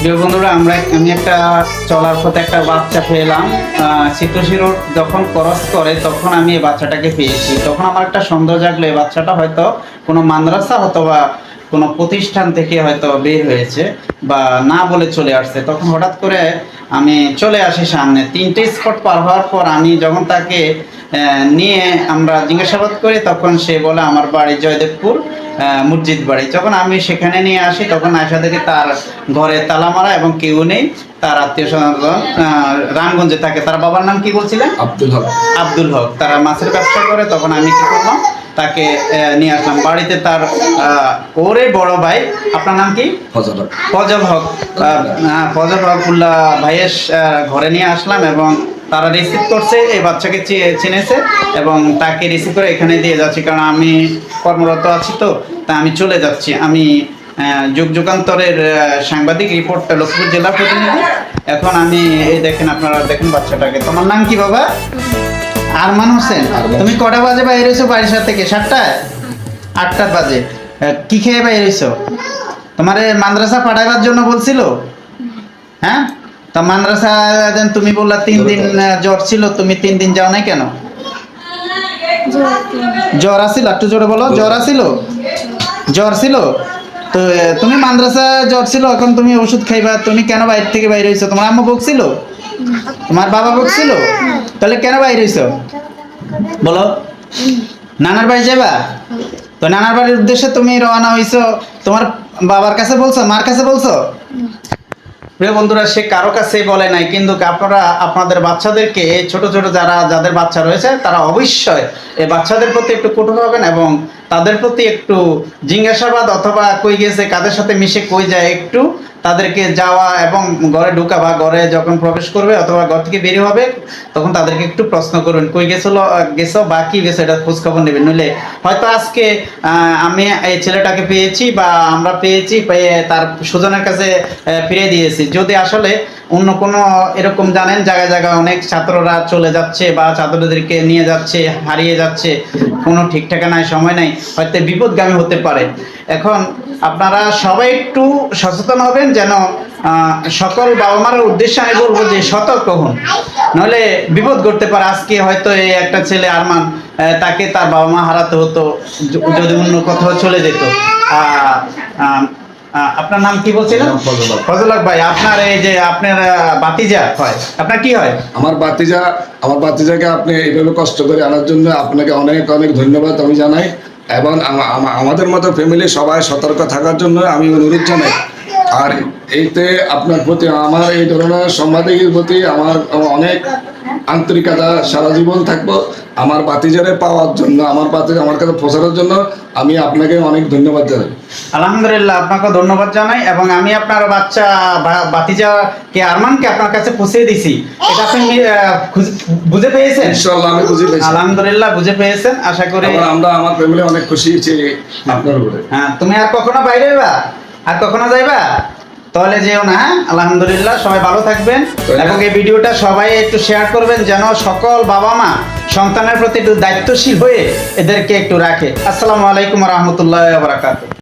প্রিয় বন্ধুরা, আমি একটা চলার পথে একটা বাচ্চা পেলাম। চিত্রশী রোড যখন ক্রস করে তখন আমি এই বাচ্চাটাকে পেয়েছি। তখন আমার একটা সন্দেহ জাগলো, এই বাচ্চাটা হয়তো কোনো মাদ্রাসা অথবা কোনো প্রতিষ্ঠান থেকে হয়তো বের হয়েছে বা না বলে চলে আসছে। তখন হঠাৎ করে আমি চলে আসি সামনে। 3টে স্পট পার হওয়ার পর আমি যখন তাকে নিয়ে আমরা জিজ্ঞাসাবাদ করি, তখন সে বলে আমার বাড়ি জয়দেবপুর মসজিদ বাড়ি। যখন আমি সেখানে নিয়ে আসি তখন আশা দেখি তার ঘরে তালা মারা এবং কেউ নেই। তার আত্মীয় স্বজন রামগঞ্জে থাকে। তার বাবার নাম কি বলছিলেন? আব্দুল হক। আব্দুল হক। তারা মাছের ব্যবসা করে। তখন আমি কি করলাম, তাকে নিয়ে আসলাম বাড়িতে। তার ওরে বড় ভাই, আপনার নাম কি? ফজল হক। ফজল হক। ফজল হকুল্লাহ ভাইয়ের ঘরে নিয়ে আসলাম এবং তারা রিসিভ করছে, এই বাচ্চাকে চিনেছে এবং তাকে রিসিভ করে এখানে দিয়ে যাচ্ছি। কারণ আমি কর্মরত আছি, তো তা আমি চলে যাচ্ছি। আমি যুগান্তরের সাংবাদিক, রিপোর্টার, লক্ষ্মীপুর জেলা প্রতিনিধি। এখন আমি এই দেখেন, আপনারা দেখেন বাচ্চাটাকে। তোমার নাম কি বাবা? আরমান হোসেন। তুমি কটা বাজে বাইরে হয়েছো বাড়ির থেকে? 7টায়? 8টা বাজে। কি খেয়ে বাইরে হয়েছো? তোমার মাদ্রাসা পাঠাইবার জন্য বলছিল? হ্যাঁ, তা মাদ্রাসা তুমি বললা 3 দিন জ্বর ছিল, তুমি 3 দিন যাও নাই কেন? জ্বর আসিল? একটু জোরে বলো। জ্বর আসিল? জ্বর ছিল তো তুমি মাদ্রাসা জ্বর ছিল, এখন তুমি ওষুধ খাইবা, তুমি কেন বাইরে থেকে বাইরে হয়েছো? তোমার আম্মা বকছিল? তোমার বাবা বকছিল? তাহলে কেন বাইরে হয়েছো বলো? নানার বাড়ি যাবা? তো নানার বাড়ির উদ্দেশ্যে তুমি রওনা হইছো, তোমার বাবার কাছে বলছো, মার কাছে বলছো? প্রিয় বন্ধুরা, সে কারো কাছেই বলে নাই, কিন্তু আপনারা আপনাদের বাচ্চাদেরকে, ছোট ছোট যাদের বাচ্চা রয়েছে, তারা অবশ্যই এই বাচ্চাদের প্রতি একটু কঠোর হবেন এবং তাদের প্রতি একটু জিজ্ঞাসাবাদ অথবা কই গেছে, কাদের সাথে মিশে কই যায়, একটু তাদেরকে যাওয়া এবং ঘরে ঢুকা বা ঘরে যখন প্রবেশ করবে অথবা ঘর থেকে বেরিয়ে হবে তখন তাদেরকে একটু প্রশ্ন করবেন, কই গেছো বা কি গেছো, এটা খোঁজ খবর নেবেন। নইলে হয়তো আজকে আমি এই ছেলেটাকে পেয়েছি বা আমরা পেয়েছি, পেয়ে তার সুজনের কাছে ফিরে দিয়েছি। যদি আসলে অন্য কোনো এরকম জানেন জায়গায় জায়গায় অনেক ছাত্ররা চলে যাচ্ছে বা ছাত্রদেরকে নিয়ে যাচ্ছে, হারিয়ে যাচ্ছে, কোনো ঠিক ঠিকানায় সময় নাই, হয়তো বিপদগামী হতে পারে। এখন আপনারা সবাই একটু সচেতন হবেন, যেন সকল বাবা মার উদ্দেশ্যে আমি বলবো যে সতর্ক হন, নইলে বিপদ ঘটতে পারে। আজকে হয়তো এই একটা ছেলে আরমান, তাকে তার বাবা মা হারাতে হতো যদি অন্য কোথাও চলে যেত। আপনার নাম কি বলছিলেন? ফজল হক ভাই। আপনার এই যে আপনার ভাতিজা হয়, আপনার কি হয়? আমার ভাতিজাকে আপনি এইভাবে কষ্ট করে আনার জন্য আপনাকে অনেক অনেক ধন্যবাদ আমি জানাই এবং আমাদের মতো ফ্যামিলি সবাই সতর্ক থাকার জন্য আমি অনুরোধ জানাই। আর এইতে আপনার প্রতি, আমার এই ধরনের সাংবাদিকের প্রতি আমার অনেক আন্তরিকতা সারা জীবন থাকবো। আমার বাতিজারে পাওয়ার জন্য, আমার কাছে পৌঁছানোর জন্য আমি আপনাকে অনেক ধন্যবাদ জানাই। আলহামদুলিল্লাহ, আপনাকে ধন্যবাদ জানাই এবং আমি আপনার বাচ্চা বাতিজাকে আরমানকে আপনার কাছে পৌঁছে দিছি। এটা আপনি বুঝে পেয়েছেন? ইনশাআল্লাহ আমি বুঝে পেয়েছি। আলহামদুলিল্লাহ, বুঝে পেয়েছেন আশা করি। আমার ফ্যামিলি অনেক খুশি হয়েছে আপনার উপরে। হ্যাঁ, তুমি আর কখনো বাইরে যাইবা? আর কখনো যাইবা? তাহলে যেও না। হ্যাঁ, আলহামদুলিল্লাহ, সবাই ভালো থাকবেন এবং এই ভিডিওটা সবাই একটু শেয়ার করবেন, যেন সকল বাবা মা সন্তানের প্রতি একটু দায়িত্বশীল হয়ে এদেরকে একটু রাখে। আসসালামু আলাইকুম ওয়া রাহমাতুল্লাহি ওয়া বারাকাতুহু।